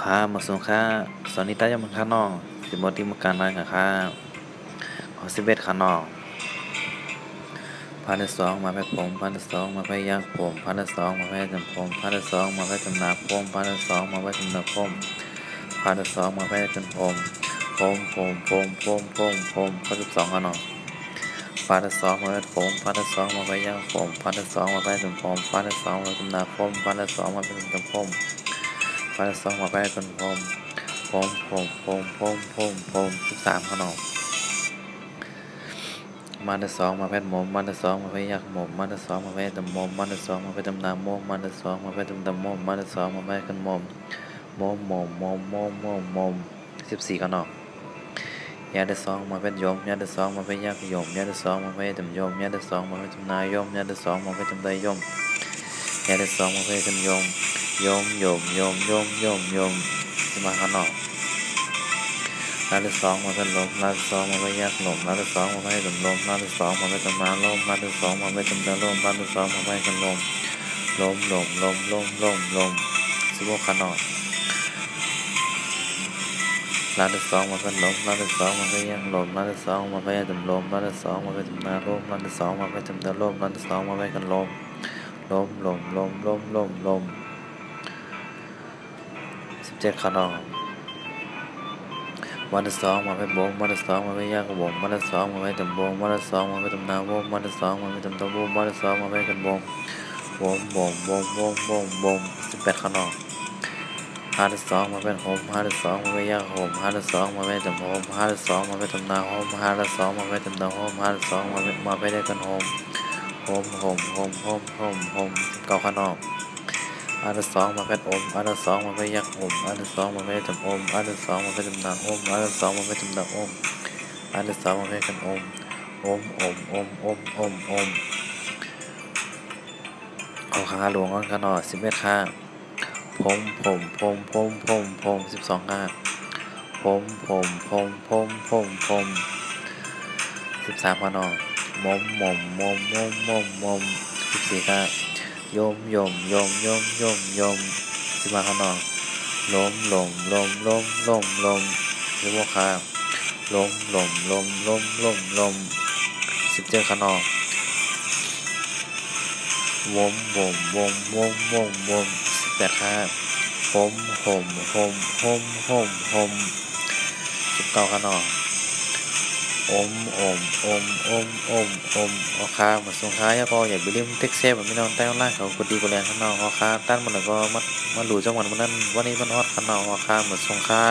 ค้ามาส่งค้าสอนนิตายามันค้านอกสิบติมการน้อยค่ะค้าขอ11ค้านอก1,200มาแพ้ผม1,200มาแพ้ยักษ์ผม1,200มาแพ้จำผม1,200มาแพ้จำนาผม1,200มาแพ้จำนาผม1,200มาแพ้จำผมข้อ12ค้านอก1,200มาแพ้ผม1,200มาแพ้ยักษ์ผม1,200มาแพ้จำผม1,200มาแพ้จำนาผม1,200มาแพ้จำผม1,200มาแพ้จำผม13ข้านอก1,200มาแพ้หม1,200มาแพ้ยักษ์หม1,200มาแพ้จำ1,200มาแพ้จำนา1,200มาแพ้จำ1,200มาแพ้กัน14ข้านอกยาที่2มาเป็นโยมยาที่2มาเป็นยักษ์โยมยาที่2มาเป็นจำโยมยาที่2มาเป็นจำนายโยมยาที่2มาเป็นจำได้โยมยาที่2มาเป็นจำโยมที่มาข้างนอกลาที่2มาเป็นลมลาที่2มาเป็นยักษ์ลมลาที่2มาเป็นจำลมลาที่2มาเป็นจำนาลมลาที่2มาเป็นจำได้ลมลาที่2มาเป็นกันลม16ข้างนอกลาที่2มาเป็นลมลาที่2มาเป็นยักษ์ลมลาที่2มาเป็นจำลมลาที่2มาเป็นจำนาลมลาที่2มาเป็นจำได้ลมลาที่2มาเป็นกันลม17ข้างนอกวันที่2มาเป็นบ่มวันที่2มาเป็นยักษ์บ่มวันที่2มาเป็นจำบ่มวันที่2มาเป็นจำนาบ่มวันที่2มาเป็นจำตะบ่มวันที่2มาเป็นกันบ่ม18ข้างนอก5ที่2มาเป็นโฮม5ที่2มาเป็นยักษ์โฮม5ที่2มาเป็นจำโฮม5ที่2มาเป็นจำนาโฮม5ที่2มาเป็นจำตะโฮม5ที่2มาเป็นได้กันโฮม19ข้างนอกอันที่2มาเป็นอมอันที่2มาเป็นยักษ์อมอันที่2มาเป็นจำอมอันที่2มาเป็นจำนางอมอันที่2มาเป็นจำนางอมอันที่2มาเป็นกันอมเอาขาหลวงก่อนกันหน่อย11ข้าผม12ข้าผม13ข้านอกม14ข้าโยม15ข้านอก16ข้า17ข้านอก18ข้าผม19ข้านอกเอาค้ามาส่งค้าอย่าพออย่าไปลืมเท็กเซฟแบบไม่นอนใต้ล่างเขากดดีกว่าแรงข้างนอกเอาค้าตั้นมันแล้วก็มาดูจังหวัดมันนั้นวันนี้มันฮอดข้างนอกเอาค้ามาส่งค้า